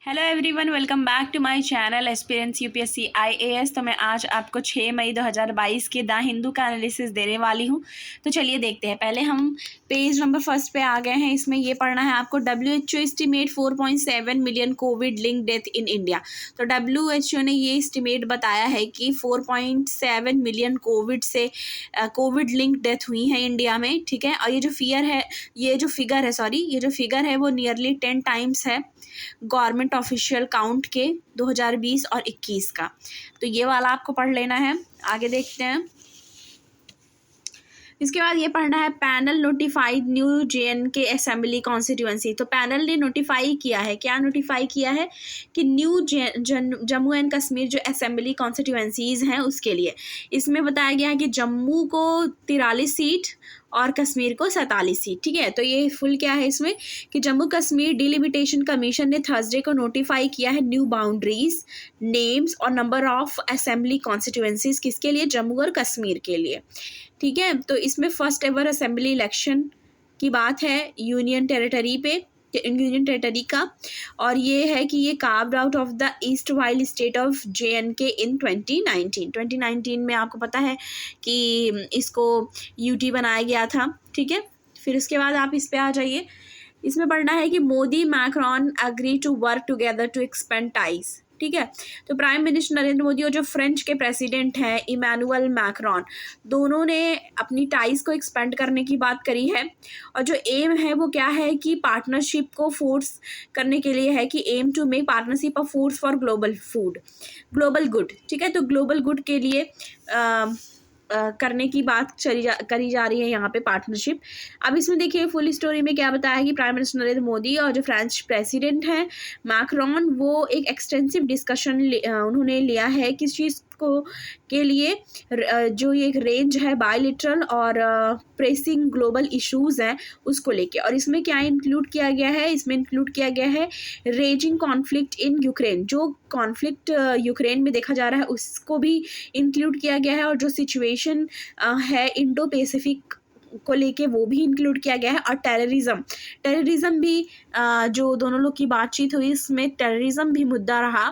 Hello everyone, welcome back to my channel aspirants UPSC IAS. तो मैं आज आपको 6 मई 2022 के द हिंदू का एनालिसिस देने वाली हूँ। तो चलिए देखते हैं। पहले हम पेज नंबर फर्स्ट पे आ गए हैं। इसमें ये पढ़ना है आपको, WHO estimate 4.7 million Covid link death in India. तो WHO ने ये एस्टिमेट बताया है कि 4.7 मिलियन कोविड लिंक डेथ हुई है इंडिया में, ठीक है। और ये जो फिगर है वो नियरली 10 टाइम्स है गवर्नमेंट ऑफिशियल काउंट के 2020 और 21 का। तो ये वाला आपको पढ़ लेना है। आगे देखते हैं। इसके बाद ये पढ़ना है, panel notified new JNK assembly constituency. तो पैनल ने नोटिफाई किया है, क्या नोटिफाई किया है कि न्यू जम्मू एंड कश्मीर जो असेंबली कॉन्स्टिट्यूएंसीज हैं उसके लिए इसमें बताया गया है कि जम्मू को 43 सीट और कश्मीर को 47 सीट, ठीक है। तो ये फुल क्या है इसमें कि जम्मू कश्मीर डिलिमिटेशन कमीशन ने थर्सडे को नोटिफाई किया है न्यू बाउंड्रीज, नेम्स और नंबर ऑफ असेंबली कॉन्स्टिट्यूएंसीज किसके लिए, जम्मू और कश्मीर के लिए, ठीक है। तो इसमें फर्स्ट एवर असेंबली इलेक्शन की बात है यूनियन टेरिटरी का, और ये है कि ये carved out of the east wild state of JNK इन 2019 में आपको पता है कि इसको UT बनाया गया था, ठीक है। फिर उसके बाद आप इस पे आ जाइए। इसमें पढ़ना है कि Modi Macron agree to work together to expand ties, ठीक है। तो प्राइम मिनिस्टर नरेंद्र मोदी और जो फ्रेंच के प्रेसिडेंट हैं इमैनुअल मैक्रोन, दोनों ने अपनी टाइज को एक्सपेंड करने की बात करी है। और जो एम है वो क्या है कि पार्टनरशिप को फोर्स करने के लिए है कि aim to make partnership of foods for global good, ठीक है। तो ग्लोबल गुड के लिए करने की बात करी जा रही है यहाँ पे पार्टनरशिप। अब इसमें देखिए फुल स्टोरी में क्या बताया है कि प्राइम मिनिस्टर नरेंद्र मोदी और जो फ्रेंच प्रेसिडेंट हैं मैक्रोन, वो एक एक्सटेंसिव डिस्कशन उन्होंने लिया है किस चीज़ को के लिए, जो ये एक रेंज है बायलिटरल और प्रेसिंग ग्लोबल इश्यूज हैं उसको लेके। और इसमें क्या इंक्लूड किया गया है, इसमें इंक्लूड किया गया है रेजिंग कॉन्फ्लिक्ट इन यूक्रेन, जो कॉन्फ्लिक्ट यूक्रेन में देखा जा रहा है उसको भी इंक्लूड किया गया है, और जो सिचुएशन है इंडो पैसिफिक को लेके वो भी इंक्लूड किया गया है। और टेररिज्म भी जो दोनों लोग की बातचीत हुई इसमें टेररिज्म भी मुद्दा रहा,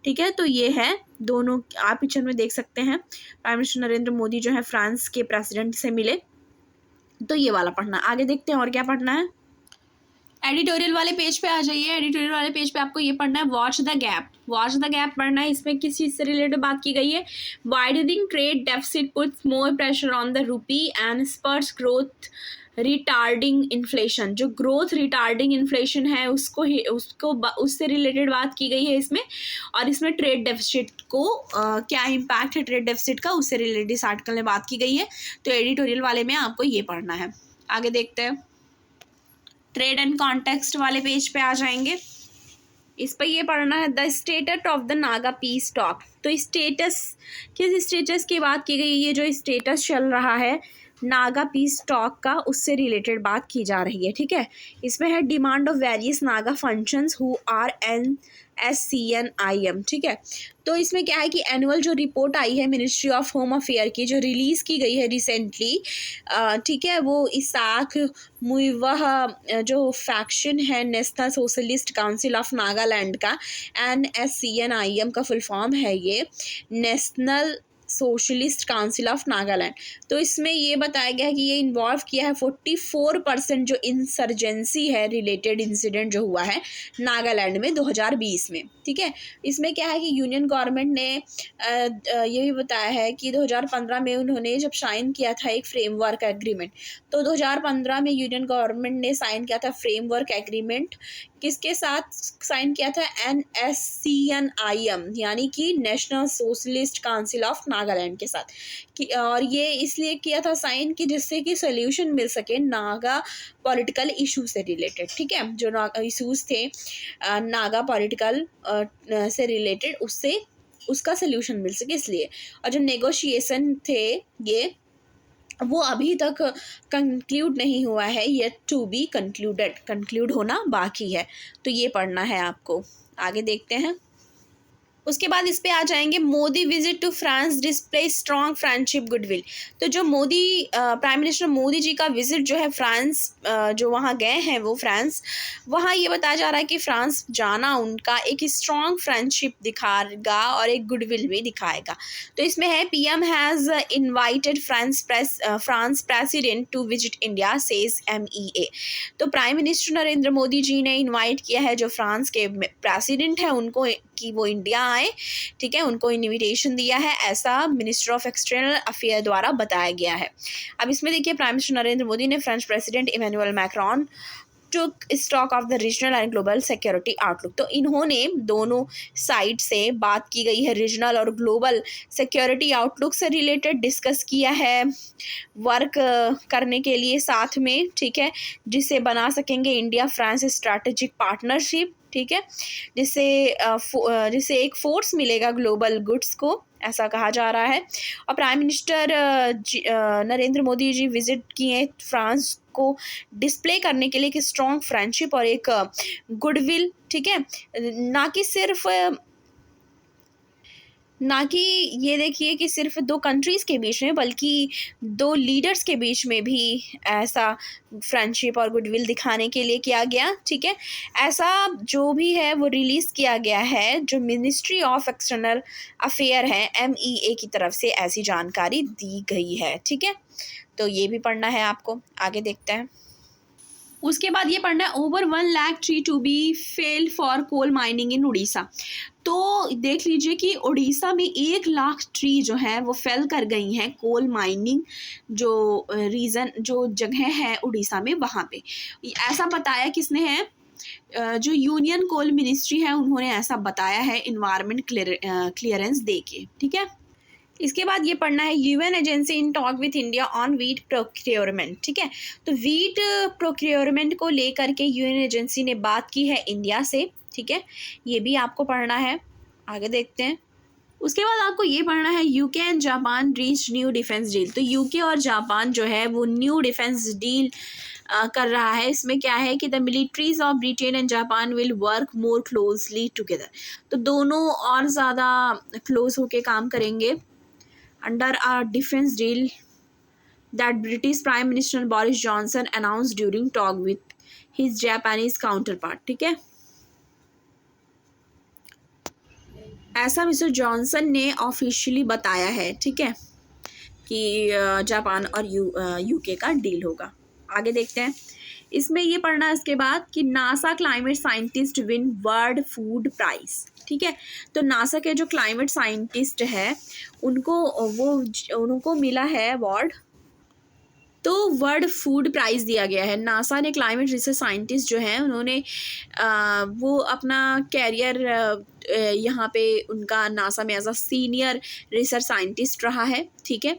ठीक है। तो ये है दोनों, आप पिक्चर में देख सकते हैं प्राइम मिनिस्टर नरेंद्र मोदी जो है फ्रांस के प्रेसिडेंट से मिले। तो ये वाला पढ़ना। आगे देखते हैं और क्या पढ़ना है। एडिटोरियल वाले पेज पे आ जाइए। एडिटोरियल वाले पेज पे आपको ये पढ़ना है, वॉच द गैप पढ़ना है। इसमें किस चीज़ से रिलेटेड बात की गई है, widening trade deficit puts more pressure on the rupee and Spurs growth retarding inflation. जो ग्रोथ रिटार्डिंग इन्फ्लेशन है उससे रिलेटेड बात की गई है इसमें। और इसमें ट्रेड डेफिसिट को क्या इम्पैक्ट है ट्रेड डेफिसिट का, उससे रिलेटेड इस आर्टिकल में बात की गई है। तो एडिटोरियल वाले में आपको ये पढ़ना है। आगे देखते हैं। ट्रेड एंड कॉन्टेक्स्ट वाले पेज पे आ जाएंगे। इस पर ये पढ़ना है, the status of the Naga piece talk. तो किस स्टेटस की बात की गई, ये जो स्टेटस चल रहा है नागा पीस टॉक का उससे रिलेटेड बात की जा रही है, ठीक है। इसमें है demand of various Naga functions who are NSCNIM, ठीक है। तो इसमें क्या है कि एनुअल जो रिपोर्ट आई है मिनिस्ट्री ऑफ होम अफेयर की, जो रिलीज़ की गई है रिसेंटली, ठीक है, वो इसाक मुइवाह जो फैक्शन है national socialist council of Nagaland का, NSCNIM का फुल फॉर्म है ये, national socialist council of Nagaland. तो इसमें ये बताया गया है कि ये इन्वॉल्व किया है 44% जो इंसर्जेंसी है रिलेटेड इंसिडेंट जो हुआ है नागालैंड में 2020 में, ठीक है। इसमें क्या है कि यूनियन गवर्नमेंट ने ये भी बताया है कि 2015 में उन्होंने जब साइन किया था एक फ्रेमवर्क एग्रीमेंट, तो 2015 में यूनियन गवर्नमेंट ने साइन किया था फ्रेमवर्क एग्रीमेंट, किसके साथ साइन किया था, NSCNIM यानी कि national socialist council of Nagaland के साथ और ये इसलिए किया था साइन कि जिससे कि सोल्यूशन मिल सके नागा पॉलिटिकल इशू से रिलेटेड, ठीक है। जो इशूज़ थे नागा पॉलिटिकल से रिलेटेड उसका सोल्यूशन मिल सके इसलिए। और जो नेगोशिएशन थे ये वो अभी तक कंक्लूड नहीं हुआ है, येट टू बी कंक्लूड होना बाकी है। तो ये पढ़ना है आपको। आगे देखते हैं। उसके बाद इस पे आ जाएंगे, Modi visit to France display strong friendship goodwill. तो जो मोदी प्राइम मिनिस्टर मोदी जी का विजिट जो है फ्रांस, जो वहाँ गए हैं वो फ्रांस, वहाँ ये बताया जा रहा है कि फ्रांस जाना उनका एक स्ट्रॉन्ग फ्रेंडशिप दिखाएगा और एक गुडविल भी दिखाएगा। तो इसमें है, PM has invited France president to visit India says MEA। तो प्राइम मिनिस्टर नरेंद्र मोदी जी ने इनवाइट किया है जो फ्रांस के प्रेसिडेंट हैं उनको कि वो इंडिया आए, ठीक है, उनको इनविटेशन दिया है, ऐसा मिनिस्टर ऑफ एक्सटर्नल अफेयर द्वारा बताया गया है। अब इसमें देखिए, प्राइम मिनिस्टर नरेंद्र मोदी ने French president Emmanuel Macron took stock of the regional and global security outlook. तो इन्होंने दोनों साइड से बात की गई है, रीजनल और ग्लोबल सिक्योरिटी आउटलुक से रिलेटेड डिस्कस किया है, वर्क करने के लिए साथ में, ठीक है, जिससे बना सकेंगे इंडिया फ्रांस स्ट्रैटेजिक पार्टनरशिप, ठीक है, जिससे एक फोर्स मिलेगा ग्लोबल गुड्स को, ऐसा कहा जा रहा है। और प्राइम मिनिस्टर नरेंद्र मोदी जी विजिट किए फ्रांस को डिस्प्ले करने के लिए कि स्ट्रॉन्ग फ्रेंडशिप और एक गुडविल, ठीक है, ना कि ये देखिए कि सिर्फ दो कंट्रीज़ के बीच में, बल्कि दो लीडर्स के बीच में भी ऐसा फ्रेंडशिप और गुडविल दिखाने के लिए किया गया, ठीक है। ऐसा जो भी है वो रिलीज़ किया गया है, जो मिनिस्ट्री ऑफ एक्सटर्नल अफेयर है MEA की तरफ से ऐसी जानकारी दी गई है, ठीक है। तो ये भी पढ़ना है आपको, आगे देखते हैं। उसके बाद ये पढ़ना है, over 1 lakh tree to be felled for coal mining in Orissa. तो देख लीजिए कि उड़ीसा में 1 लाख ट्री जो है वो फेल कर गई हैं कोल माइनिंग जो जगह है उड़ीसा में, वहाँ पे ऐसा बताया किसने है, जो यूनियन कोल मिनिस्ट्री है उन्होंने ऐसा बताया है इन्वायरमेंट क्लियरेंस दे के, ठीक है। इसके बाद ये पढ़ना है, UN agency in talk with India on wheat procurement, ठीक है। तो वीट प्रोक्योरमेंट को लेकर के UN एजेंसी ने बात की है इंडिया से, ठीक है, ये भी आपको पढ़ना है, आगे देखते हैं। उसके बाद आपको ये पढ़ना है, UK and Japan reach new defence deal. तो UK और जापान जो है वो न्यू डिफेंस डील कर रहा है। इसमें क्या है कि the militaries of Britain and Japan will work more closely together. तो दोनों और ज़्यादा क्लोज होके काम करेंगे under a defense deal that British Prime Minister Boris Johnson announced during talk with his Japanese counterpart, ठीक है। ऐसा मिस्टर जॉनसन ने ऑफिशियली बताया है, ठीक है, कि जापान और UK का डील होगा। आगे देखते हैं। इसमें ये पढ़ना है इसके बाद कि NASA climate scientist win world food prize, ठीक है। तो नासा के जो क्लाइमेट साइंटिस्ट है उनको मिला है अवार्ड, तो वर्ल्ड फूड प्राइज़ दिया गया है। नासा ने क्लाइमेट रिसर्च साइंटिस्ट जो हैं उन्होंने वो अपना कैरियर यहाँ पे उनका नासा में as a senior research scientist रहा है, ठीक है।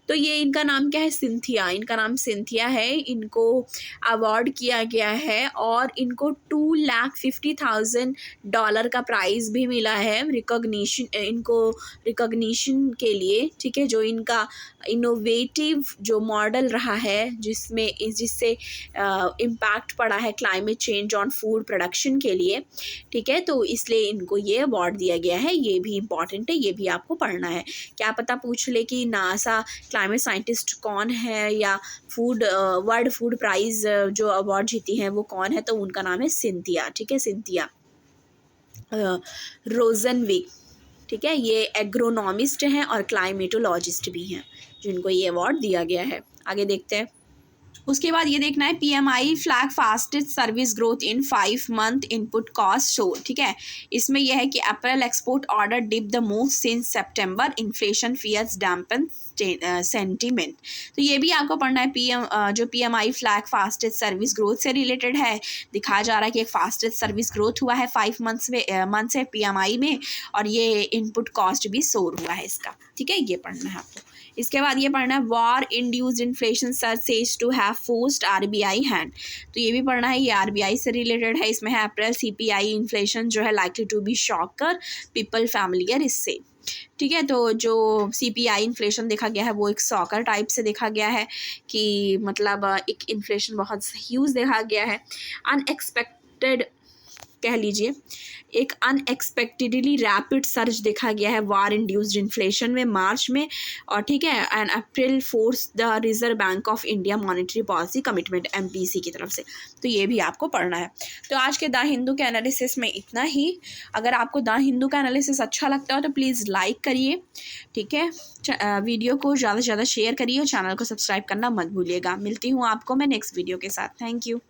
तो ये इनका नाम क्या है, सिंथिया, इनका नाम सिंथिया है। इनको अवार्ड किया गया है और इनको $250,000 का प्राइज़ भी मिला है इनको रिकॉग्निशन के लिए, ठीक है, जो इनका इनोवेटिव जो मॉडल रहा है जिससे इम्पैक्ट पड़ा है climate change on food production के लिए, ठीक है। तो इसलिए इनको ये अवार्ड दिया गया है, ये भी इम्पॉर्टेंट है, ये भी आपको पढ़ना है। क्या पता पूछ ले कि नासा क्लाइमेट साइंटिस्ट कौन है या वर्ल्ड फूड प्राइज़ जो अवार्ड जीती हैं वो कौन है, तो उनका नाम है सिंथिया, ठीक है, सिंथिया रोजनविक, ठीक है। ये एग्रोनॉमिस्ट हैं और क्लाइमेटोलॉजिस्ट भी हैं जिनको ये अवार्ड दिया गया है। आगे देखते हैं। उसके बाद ये देखना है, PMI flag fastest service growth in 5 month input cost show, ठीक है। इसमें यह है कि April export order dip the most since सितंबर, इन्फ्लेशन फियर्स डैम्पन सेंटीमेंट। तो ये भी आपको पढ़ना है। जो PMI flag fastest service growth से रिलेटेड है, दिखाया जा रहा है कि एक फास्टेस्ट सर्विस ग्रोथ हुआ है 5 मंथ से PMI में, और ये इनपुट कॉस्ट भी सोर हुआ है इसका, ठीक है, ये पढ़ना है आपको। इसके बाद ये पढ़ना है, war induced inflation surge says to have forced RBI hand. तो ये भी पढ़ना है, ये RBI से रिलेटेड है। इसमें है अप्रैल CPI इन्फ्लेशन जो है likely to be shocker people familiar इससे, ठीक है। तो जो CPI इन्फ्लेशन देखा गया है वो एक सॉकर टाइप से देखा गया है कि मतलब एक इन्फ्लेशन बहुत ह्यूज देखा गया है। अनएक्सपेक्टेड कह लीजिए एक अनएक्सपेक्टेडली रैपिड सर्ज देखा गया है वार इंड्यूस्ड इन्फ्लेशन में मार्च में, और ठीक है, and April force the reserve bank of India monetary policy commitment MPC की तरफ से। तो ये भी आपको पढ़ना है। तो आज के द हिंदू के एनालिसिस में इतना ही। अगर आपको द हिंदू का एनालिसिस अच्छा लगता हो तो प्लीज़ लाइक करिए, ठीक है, वीडियो को ज़्यादा से ज़्यादा शेयर करिए और चैनल को सब्सक्राइब करना मत भूलिएगा। मिलती हूँ आपको मैं नेक्स्ट वीडियो के साथ। Thank you.